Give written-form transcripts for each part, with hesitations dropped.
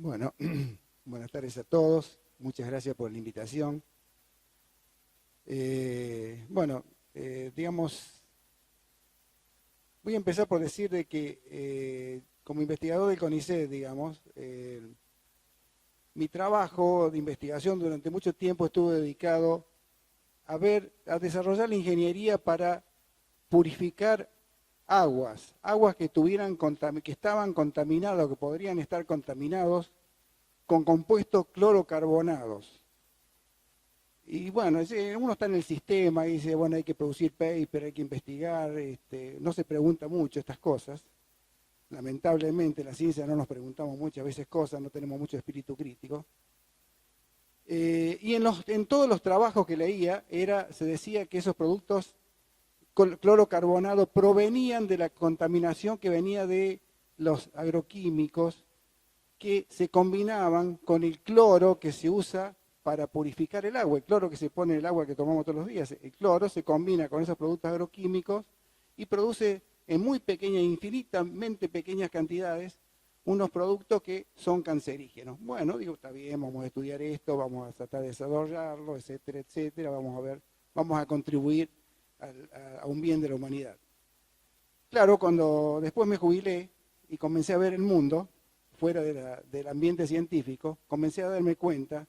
Bueno, buenas tardes a todos. Muchas gracias por la invitación. Digamos, voy a empezar por decir de que como investigador del CONICET, digamos, mi trabajo de investigación durante mucho tiempo estuvo dedicado a desarrollar la ingeniería para purificar aguas que estaban contaminadas o que podrían estar contaminados con compuestos clorocarbonados. Y bueno, uno está en el sistema y dice, bueno, hay que producir paper, hay que investigar, no se pregunta mucho estas cosas. Lamentablemente la ciencia no nos preguntamos muchas veces cosas, no tenemos mucho espíritu crítico. Y en todos los trabajos que leía se decía que esos productos clorocarbonados provenían de la contaminación que venía de los agroquímicos que se combinaban con el cloro que se usa para purificar el agua. El cloro que se pone en el agua que tomamos todos los días, el cloro se combina con esos productos agroquímicos y produce en muy pequeñas, infinitamente pequeñas cantidades, unos productos que son cancerígenos. Bueno, digo, está bien, vamos a estudiar esto, vamos a tratar de desarrollarlo, etcétera, etcétera, vamos a contribuir a un bien de la humanidad. Claro, cuando después me jubilé y comencé a ver el mundo, fuera del ambiente científico, comencé a darme cuenta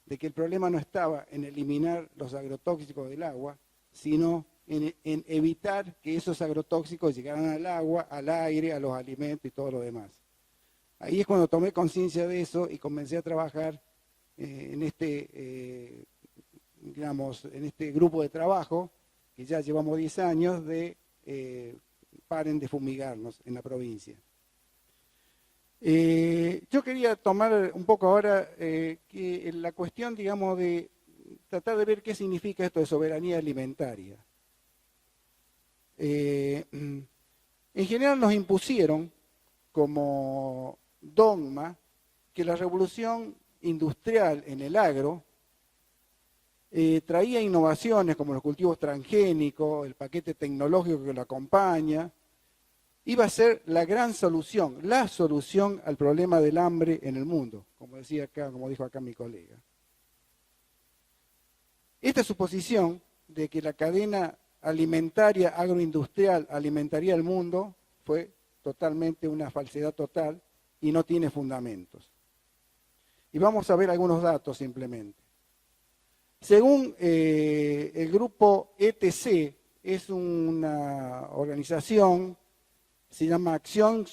de que el problema no estaba en eliminar los agrotóxicos del agua, sino en evitar que esos agrotóxicos llegaran al agua, al aire, a los alimentos y todo lo demás. Ahí es cuando tomé conciencia de eso y comencé a trabajar en este grupo de trabajo, que ya llevamos 10 años, de paren de fumigarnos en la provincia. Yo quería tomar un poco ahora la cuestión, digamos, de tratar de ver qué significa esto de soberanía alimentaria. En general nos impusieron como dogma que la revolución industrial en el agro traía innovaciones como los cultivos transgénicos, el paquete tecnológico que lo acompaña, iba a ser la gran solución, la solución al problema del hambre en el mundo, como dijo acá mi colega. Esta suposición de que la cadena alimentaria agroindustrial alimentaría el mundo fue totalmente una falsedad total y no tiene fundamentos. Y vamos a ver algunos datos simplemente. Según el grupo ETC, es una organización, se llama Acción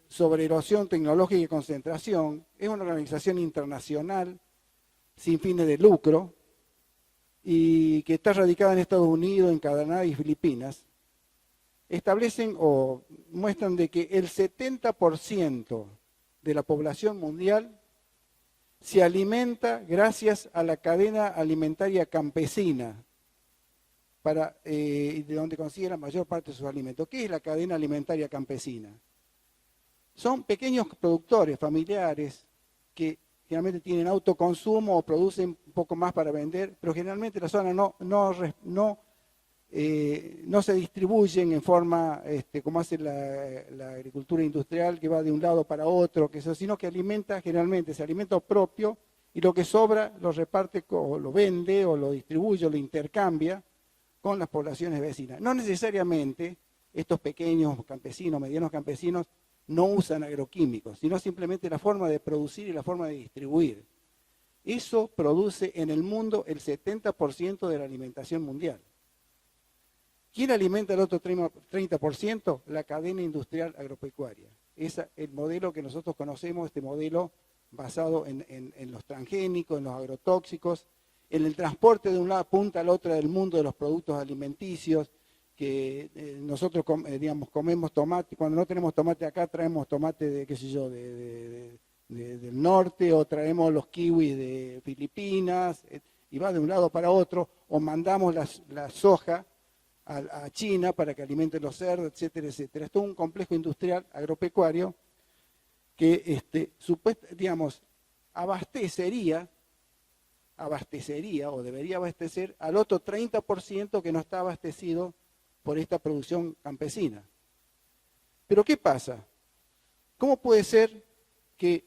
sobre Erosión Tecnológica y Concentración, es una organización internacional sin fines de lucro y que está radicada en Estados Unidos, en Canadá y Filipinas. Establecen o muestran de que el 70% de la población mundial se alimenta gracias a la cadena alimentaria campesina, de donde consigue la mayor parte de sus alimentos. ¿Qué es la cadena alimentaria campesina? Son pequeños productores familiares que generalmente tienen autoconsumo o producen un poco más para vender, pero generalmente la zona no se distribuyen en forma como hace la agricultura industrial, que va de un lado para otro, sino que generalmente se alimenta propio y lo que sobra lo reparte o lo vende o lo distribuye o lo intercambia con las poblaciones vecinas. No necesariamente estos pequeños campesinos, medianos campesinos, no usan agroquímicos, sino simplemente la forma de producir y la forma de distribuir. Eso produce en el mundo el 70% de la alimentación mundial. ¿Quién alimenta el otro 30%? La cadena industrial agropecuaria. Es el modelo que nosotros conocemos, este modelo basado en los transgénicos, en los agrotóxicos, en el transporte de una punta a la otra del mundo de los productos alimenticios, que nosotros comemos tomate, cuando no tenemos tomate acá traemos tomate del norte, o traemos los kiwis de Filipinas, y va de un lado para otro, o mandamos la soja a China para que alimente los cerdos, etcétera, etcétera. Esto es un complejo industrial agropecuario que abastecería o debería abastecer al otro 30% que no está abastecido por esta producción campesina. Pero ¿qué pasa? ¿Cómo puede ser que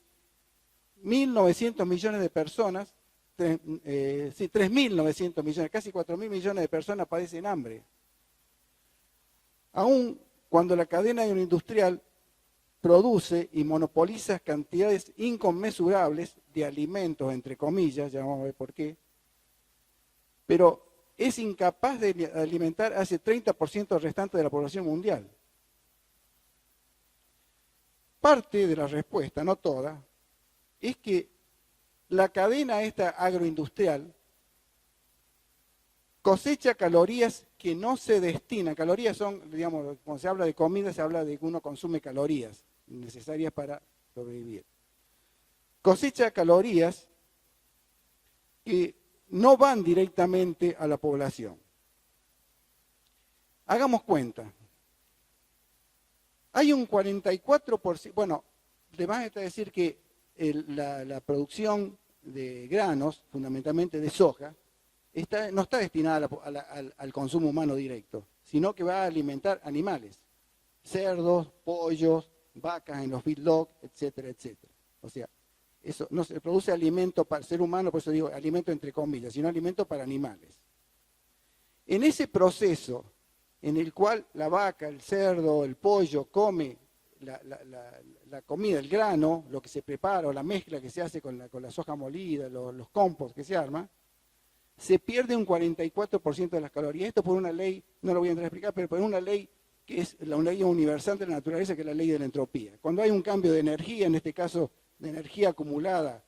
1.900 millones de personas, 3.900 millones, casi 4.000 millones de personas padecen hambre. Aún cuando la cadena agroindustrial produce y monopoliza cantidades inconmensurables de alimentos, entre comillas, ya vamos a ver por qué, pero es incapaz de alimentar a ese 30% restante de la población mundial. Parte de la respuesta, no toda, es que la cadena esta agroindustrial cosecha calorías que no se destinan. Calorías son, digamos, cuando se habla de comida, se habla de que uno consume calorías necesarias para sobrevivir. Cosecha calorías que no van directamente a la población. Hagamos cuenta. Hay un 44%, bueno, le van a decir que la producción de granos, fundamentalmente de soja, no está destinada al consumo humano directo, sino que va a alimentar animales, cerdos, pollos, vacas en los feedlots, etcétera, etcétera. O sea, eso no se produce alimento para el ser humano, por eso digo alimento entre comillas, sino alimento para animales. En ese proceso en el cual la vaca, el cerdo, el pollo come la comida, el grano, lo que se prepara o la mezcla que se hace con la soja molida, los compost que se arma, se pierde un 44% de las calorías. Esto por una ley, no lo voy a entrar a explicar, pero por una ley que es la ley universal de la naturaleza, que es la ley de la entropía. Cuando hay un cambio de energía, en este caso de energía acumulada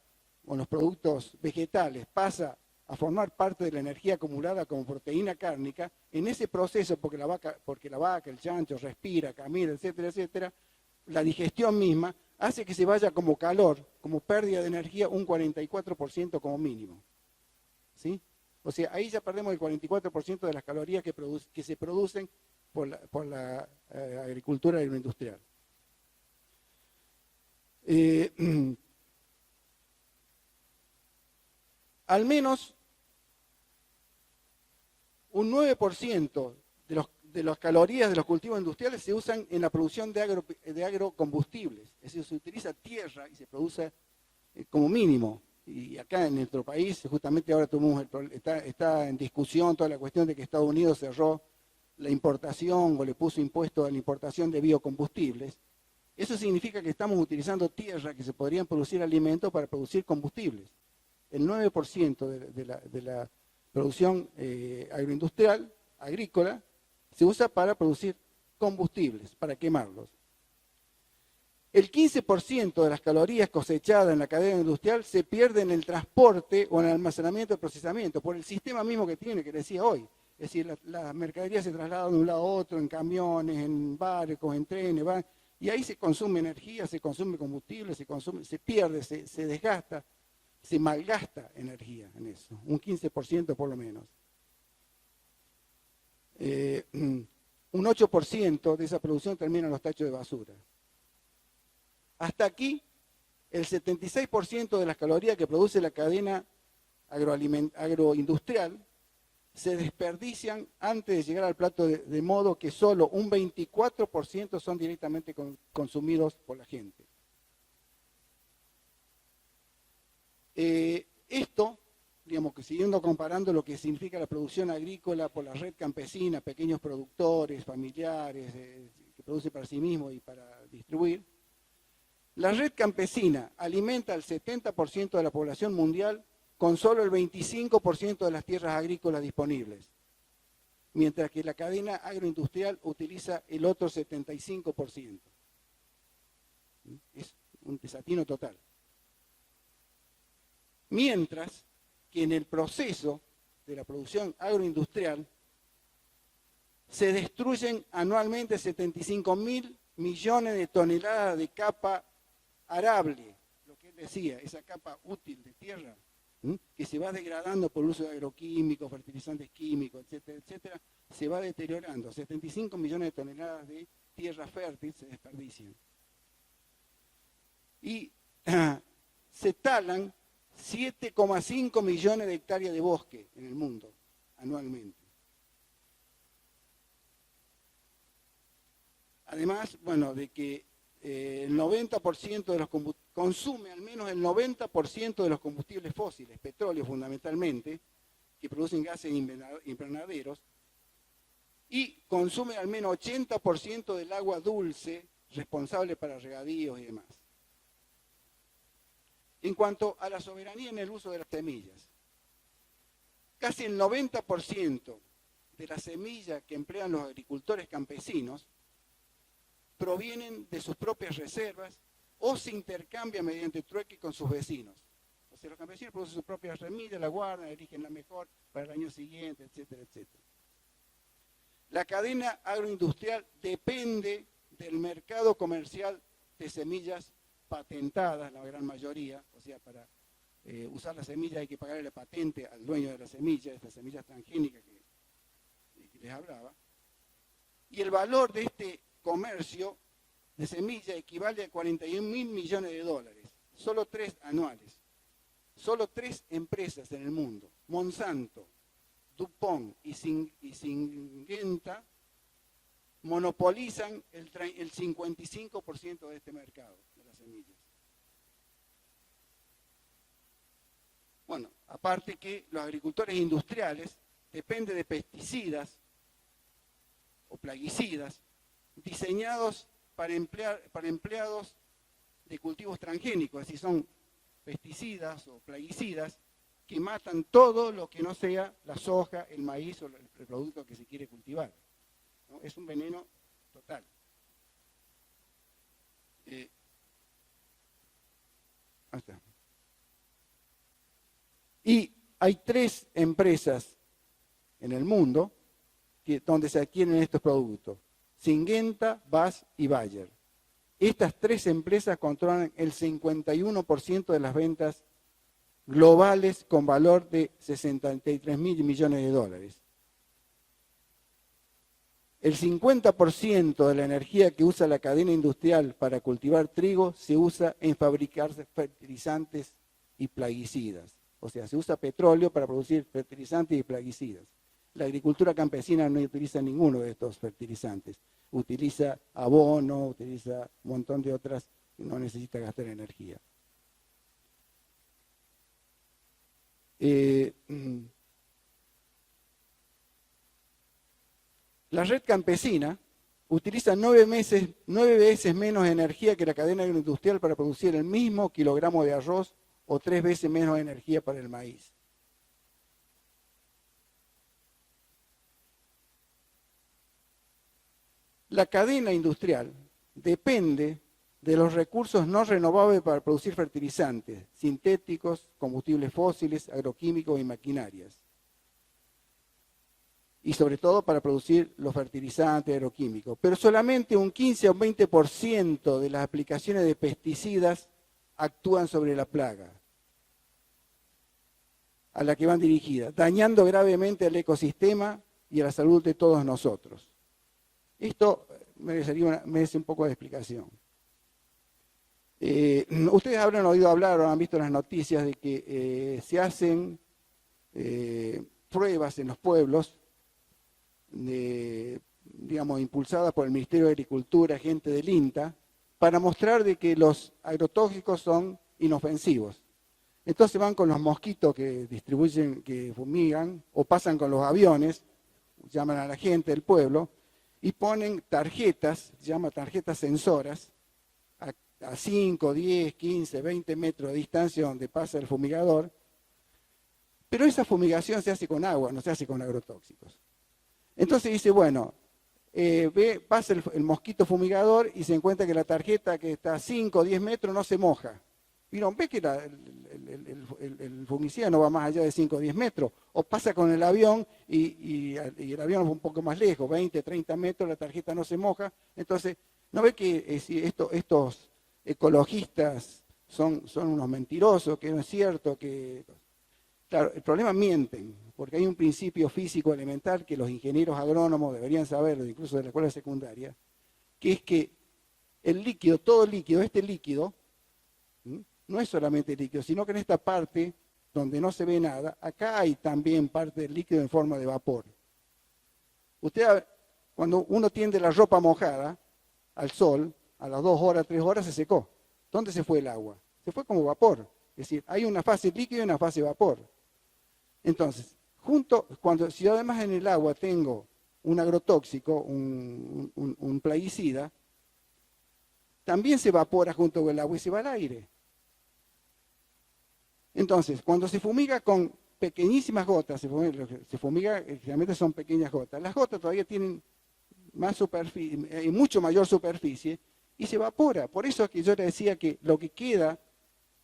con los productos vegetales, pasa a formar parte de la energía acumulada como proteína cárnica, en ese proceso, porque la vaca, el chancho respira, camina, etcétera, etcétera, la digestión misma hace que se vaya como calor, como pérdida de energía, un 44% como mínimo. ¿Sí? O sea, ahí ya perdemos el 44% de las calorías que se producen por la agricultura agroindustrial. Al menos un 9% de las calorías de los cultivos industriales se usan en la producción de agrocombustibles. Es decir, se utiliza tierra y se produce como mínimo. Y acá en nuestro país, justamente ahora está en discusión toda la cuestión de que Estados Unidos cerró la importación o le puso impuesto a la importación de biocombustibles. Eso significa que estamos utilizando tierra que se podrían producir alimentos para producir combustibles. El 9% de la producción agroindustrial, agrícola, se usa para producir combustibles, para quemarlos. El 15% de las calorías cosechadas en la cadena industrial se pierde en el transporte o en el almacenamiento y procesamiento, por el sistema mismo que tiene, que decía hoy. Es decir, las mercaderías se trasladan de un lado a otro, en camiones, en barcos, en trenes, y ahí se consume energía, se consume combustible, se pierde, se desgasta, se malgasta energía en eso, un 15% por lo menos. Un 8% de esa producción termina en los tachos de basura. Hasta aquí, el 76% de las calorías que produce la cadena agroindustrial se desperdician antes de llegar al plato, de modo que solo un 24% son directamente consumidos por la gente. Esto, digamos que siguiendo comparando lo que significa la producción agrícola por la red campesina, pequeños productores, familiares, que producen para sí mismos y para distribuir, la red campesina alimenta al 70% de la población mundial con solo el 25% de las tierras agrícolas disponibles, mientras que la cadena agroindustrial utiliza el otro 75%. Es un desatino total. Mientras que en el proceso de la producción agroindustrial se destruyen anualmente 75.000 millones de toneladas de capa arable, lo que él decía, esa capa útil de tierra, que se va degradando por el uso de agroquímicos, fertilizantes químicos, etcétera, etcétera, se va deteriorando. 75 millones de toneladas de tierra fértil se desperdician. Y se talan 7,5 millones de hectáreas de bosque en el mundo anualmente. Además, bueno, de que el 90% de los consume al menos el 90% de los combustibles fósiles, petróleo fundamentalmente, que producen gases invernaderos, y consume al menos 80% del agua dulce responsable para regadíos y demás. En cuanto a la soberanía en el uso de las semillas, casi el 90% de las semillas que emplean los agricultores campesinos provienen de sus propias reservas o se intercambian mediante trueque con sus vecinos. O sea, los campesinos producen sus propias semillas, la guardan, eligen la mejor para el año siguiente, etcétera, etcétera. La cadena agroindustrial depende del mercado comercial de semillas patentadas, la gran mayoría. O sea, para usar la semilla hay que pagarle la patente al dueño de la semilla, estas semillas transgénicas que les hablaba. Y el valor de este comercio de semilla equivale a 41.000 millones de dólares, solo 3 anuales. Solo 3 empresas en el mundo, Monsanto, DuPont y Syngenta, monopolizan el 55% de este mercado de las semillas. Bueno, aparte que los agricultores industriales dependen de pesticidas o plaguicidas diseñados para empleados de cultivos transgénicos, es decir, son pesticidas o plaguicidas que matan todo lo que no sea la soja, el maíz o el producto que se quiere cultivar, ¿no? Es un veneno total. Y hay 3 empresas en el mundo donde se adquieren estos productos: Syngenta, BASF y Bayer. Estas 3 empresas controlan el 51% de las ventas globales con valor de 63.000 millones de dólares. El 50% de la energía que usa la cadena industrial para cultivar trigo se usa en fabricar fertilizantes y plaguicidas. O sea, se usa petróleo para producir fertilizantes y plaguicidas. La agricultura campesina no utiliza ninguno de estos fertilizantes. Utiliza abono, utiliza un montón de otras y no necesita gastar energía. La red campesina utiliza 9 veces menos energía que la cadena agroindustrial para producir el mismo kilogramo de arroz o 3 veces menos energía para el maíz. La cadena industrial depende de los recursos no renovables para producir fertilizantes, sintéticos, combustibles fósiles, agroquímicos y maquinarias. Y sobre todo para producir los fertilizantes agroquímicos. Pero solamente un 15 o 20% de las aplicaciones de pesticidas actúan sobre la plaga a la que van dirigidas, dañando gravemente al ecosistema y a la salud de todos nosotros. Esto merece un poco de explicación. Ustedes habrán oído hablar o han visto las noticias de que se hacen pruebas en los pueblos, digamos, impulsadas por el Ministerio de Agricultura, gente del INTA, para mostrar de que los agrotóxicos son inofensivos. Entonces van con los mosquitos que distribuyen, que fumigan, o pasan con los aviones, llaman a la gente del pueblo, y ponen tarjetas, se llama tarjetas sensoras, a 5, 10, 15, 20 metros de distancia donde pasa el fumigador, pero esa fumigación se hace con agua, no se hace con agrotóxicos. Entonces dice, bueno, pasa el mosquito fumigador y se encuentra que la tarjeta que está a 5 o 10 metros no se moja. ¿Vieron? ¿Ve que el fungicida no va más allá de 5 o 10 metros? O pasa con el avión y el avión va un poco más lejos, 20, 30 metros, la tarjeta no se moja. Entonces, ¿no ve que estos ecologistas son unos mentirosos, que no es cierto? Claro, el problema mienten, porque hay un principio físico elemental que los ingenieros agrónomos deberían saber, incluso de la escuela secundaria, que es que el líquido, todo líquido, este líquido, no es solamente líquido, sino que en esta parte donde no se ve nada, acá hay también parte del líquido en forma de vapor. Cuando uno tiende la ropa mojada al sol, a las 2 horas, 3 horas se secó. ¿Dónde se fue el agua? Se fue como vapor. Es decir, hay una fase líquida y una fase vapor. Entonces, si yo además en el agua tengo un agrotóxico, un plaguicida, también se evapora junto con el agua y se va al aire. Entonces, cuando se fumiga con pequeñísimas gotas, se fumiga, generalmente son pequeñas gotas. Las gotas todavía tienen más superficie, mucho mayor superficie, y se evapora. Por eso es que yo le decía que lo que queda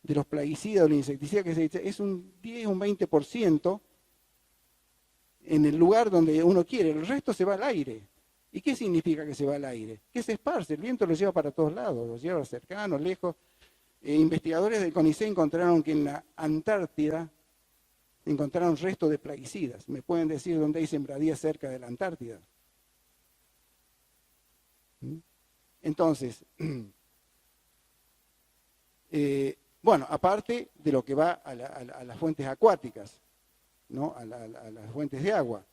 de los plaguicidas o los insecticidas que se dice es un 10, un 20% en el lugar donde uno quiere. El resto se va al aire. ¿Y qué significa que se va al aire? Que se esparce, el viento lo lleva para todos lados, lo lleva cercanos, lejos. Investigadores del CONICET encontraron que en la Antártida encontraron restos de plaguicidas. ¿Me pueden decir dónde hay sembradías cerca de la Antártida? Entonces, bueno, aparte de lo que va a las fuentes acuáticas, ¿no? a las fuentes de agua.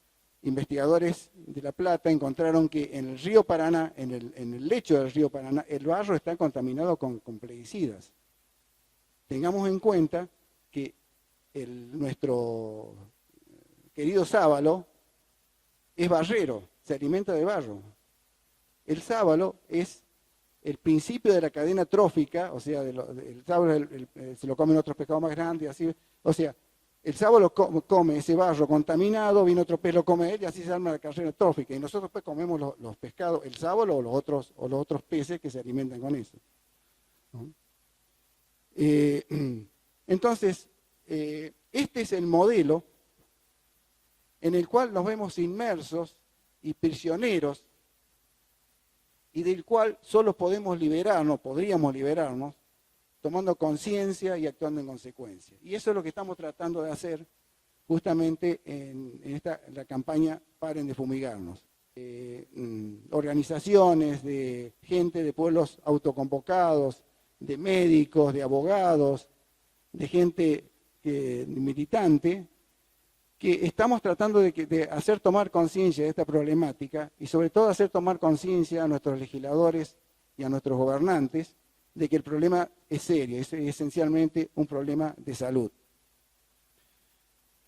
Investigadores de La Plata encontraron que en el río Paraná, en el lecho del río Paraná, el barro está contaminado con plaguicidas. Tengamos en cuenta que nuestro querido sábalo es barrero, se alimenta de barro. El sábalo es el principio de la cadena trófica, o sea, el sábalo se lo comen otros pescados más grandes, así, o sea, el sábalo come ese barro contaminado, viene otro pez, lo come él y así se arma la cadena trófica. Y nosotros pues comemos los pescados, el sábalo o los otros peces que se alimentan con eso. ¿No? Entonces, este es el modelo en el cual nos vemos inmersos y prisioneros y del cual solo podríamos liberarnos, tomando conciencia y actuando en consecuencia. Y eso es lo que estamos tratando de hacer justamente en la campaña Paren de Fumigarnos. Organizaciones de gente de pueblos autoconvocados, de médicos, de abogados, de gente militante, que estamos tratando de hacer tomar conciencia de esta problemática y sobre todo hacer tomar conciencia a nuestros legisladores y a nuestros gobernantes de que el problema es serio, es esencialmente un problema de salud.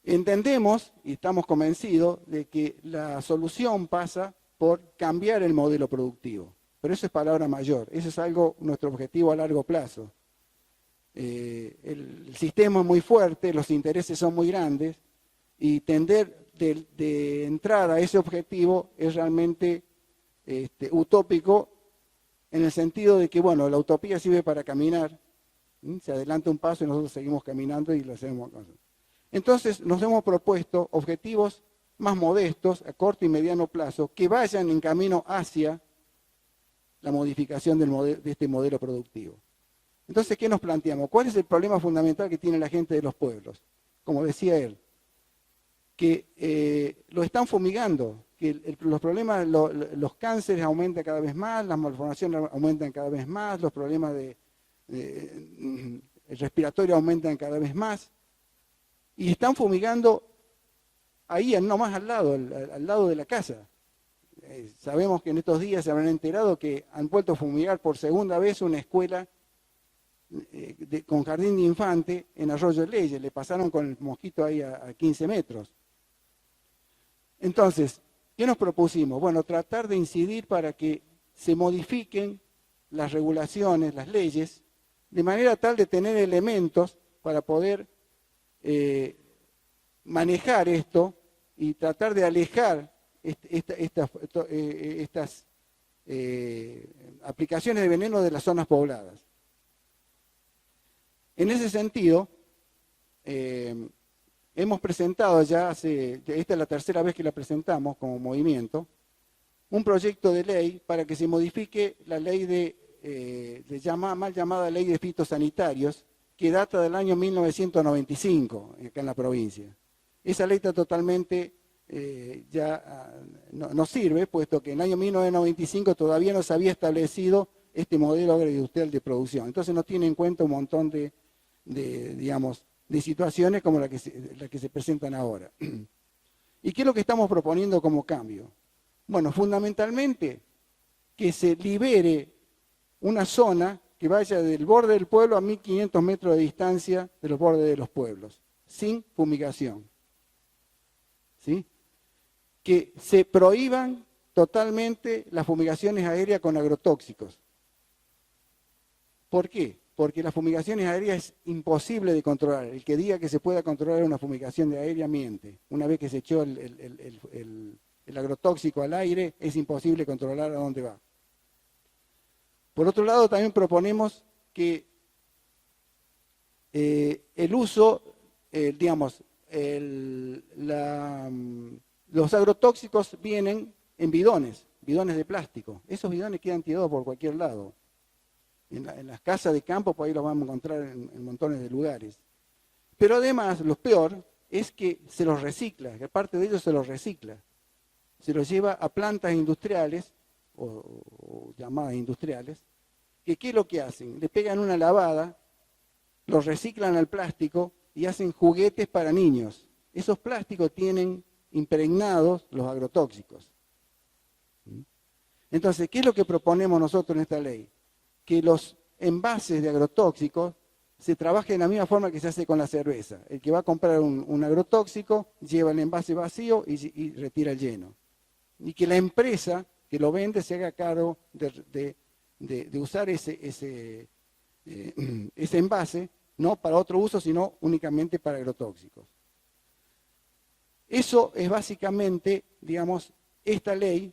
Entendemos y estamos convencidos de que la solución pasa por cambiar el modelo productivo, pero eso es palabra mayor, eso es nuestro objetivo a largo plazo. El sistema es muy fuerte, los intereses son muy grandes y tender de entrada a ese objetivo es realmente utópico, en el sentido de que, bueno, la utopía sirve para caminar, se adelanta un paso y nosotros seguimos caminando y lo hacemos. Entonces nos hemos propuesto objetivos más modestos, a corto y mediano plazo, que vayan en camino hacia la modificación de este modelo productivo. Entonces, ¿qué nos planteamos? ¿Cuál es el problema fundamental que tiene la gente de los pueblos? Como decía él, que lo están fumigando, que los problemas, los cánceres aumentan cada vez más, las malformaciones aumentan cada vez más, los problemas respiratorios aumentan cada vez más, y están fumigando ahí, nomás al lado de la casa. Sabemos que en estos días se habrán enterado que han vuelto a fumigar por segunda vez una escuela con jardín de infante en Arroyo Leyes, le pasaron con el mosquito ahí a 15 metros. Entonces, ¿qué nos propusimos? Bueno, tratar de incidir para que se modifiquen las regulaciones, las leyes, de manera tal de tener elementos para poder manejar esto y tratar de alejar estas aplicaciones de veneno de las zonas pobladas. En ese sentido, hemos presentado esta es la tercera vez que la presentamos como movimiento, un proyecto de ley para que se modifique la ley mal llamada ley de fitosanitarios, que data del año 1995 acá en la provincia. Esa ley está totalmente no sirve, puesto que en el año 1995 todavía no se había establecido este modelo agroindustrial de producción. Entonces no tiene en cuenta un montón de situaciones como la que se presentan ahora. ¿Y qué es lo que estamos proponiendo como cambio? Bueno, fundamentalmente que se libere una zona que vaya del borde del pueblo a 1500 metros de distancia de los bordes de los pueblos, sin fumigación. ¿Sí? Que se prohíban totalmente las fumigaciones aéreas con agrotóxicos. ¿Por qué? Porque las fumigaciones aéreas es imposible de controlar. El que diga que se pueda controlar una fumigación de aérea miente. Una vez que se echó el agrotóxico al aire, es imposible controlar a dónde va. Por otro lado, también proponemos que el uso, los agrotóxicos vienen en bidones de plástico. Esos bidones quedan tirados por cualquier lado. En las casas de campo, por ahí los vamos a encontrar en montones de lugares. Pero además, lo peor es que se los recicla, que parte de ellos se los recicla. Se los lleva a plantas industriales, o llamadas industriales, que ¿qué es lo que hacen? Le pegan una lavada, los reciclan al plástico y hacen juguetes para niños. Esos plásticos tienen impregnados los agrotóxicos. Entonces, ¿qué es lo que proponemos nosotros en esta ley? Que los envases de agrotóxicos se trabajen de la misma forma que se hace con la cerveza. El que va a comprar un agrotóxico lleva el envase vacío y retira el lleno. Y que la empresa que lo vende se haga cargo de usar ese envase, no para otro uso, sino únicamente para agrotóxicos. Eso es básicamente, digamos, esta ley.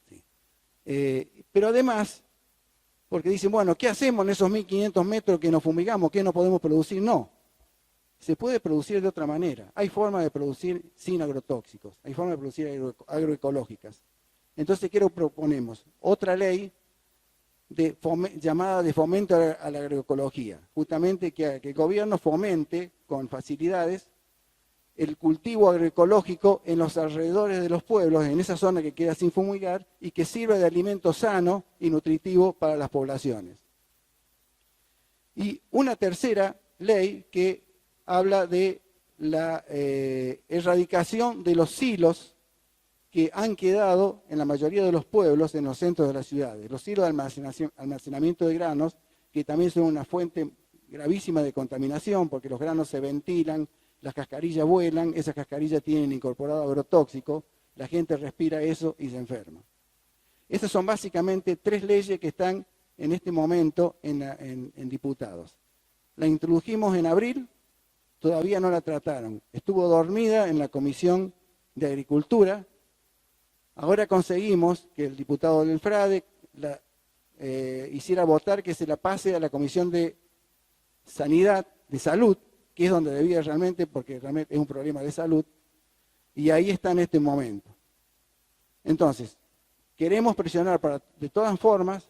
Sí. Pero además, porque dicen, bueno, ¿qué hacemos en esos 1500 metros que nos fumigamos? ¿Qué no podemos producir? No. Se puede producir de otra manera. Hay formas de producir sin agrotóxicos. Hay formas de producir agroecológicas. Entonces, ¿qué proponemos? Otra ley llamada de fomento a la agroecología. Justamente que el gobierno fomente con facilidades el cultivo agroecológico en los alrededores de los pueblos, en esa zona que queda sin fumigar, y que sirva de alimento sano y nutritivo para las poblaciones. Y una tercera ley que habla de la erradicación de los silos que han quedado en la mayoría de los pueblos, en los centros de las ciudades. Los silos de almacenamiento de granos, que también son una fuente gravísima de contaminación, porque los granos se ventilan, las cascarillas vuelan, esas cascarillas tienen incorporado agrotóxico, la gente respira eso y se enferma. Estas son básicamente 3 leyes que están en este momento en diputados. La introdujimos en abril, todavía no la trataron. Estuvo dormida en la Comisión de Agricultura. Ahora conseguimos que el diputado del FRADE hiciera votar que se la pase a la Comisión de Sanidad, de Salud, que es donde debía realmente, porque realmente es un problema de salud, y ahí está en este momento. Entonces, queremos presionar de todas formas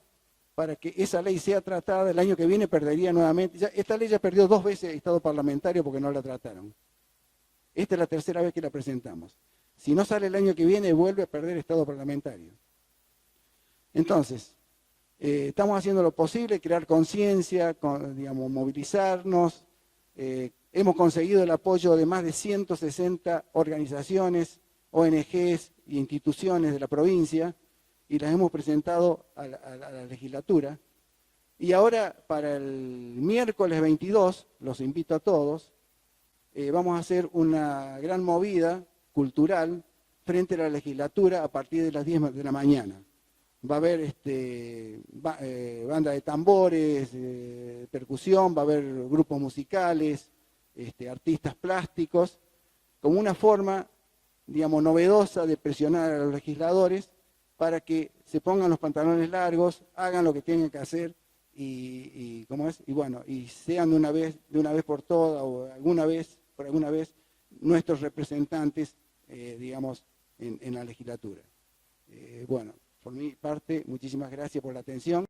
para que esa ley sea tratada. El año que viene perdería nuevamente. Esta ley ya perdió 2 veces el Estado parlamentario porque no la trataron. Esta es la tercera vez que la presentamos. Si no sale el año que viene, vuelve a perder Estado parlamentario. Entonces, estamos haciendo lo posible, crear conciencia, digamos, movilizarnos. Hemos conseguido el apoyo de más de 160 organizaciones, ONGs y instituciones de la provincia, y las hemos presentado a la legislatura. Y ahora, para el miércoles 22, los invito a todos, vamos a hacer una gran movida cultural frente a la legislatura a partir de las 10 de la mañana. Va a haber banda de tambores, percusión, va a haber grupos musicales, artistas plásticos, como una forma, digamos, novedosa de presionar a los legisladores para que se pongan los pantalones largos, hagan lo que tienen que hacer y bueno, y sean de una vez por todas o por alguna vez nuestros representantes, digamos, en la legislatura. Bueno, por mi parte, muchísimas gracias por la atención.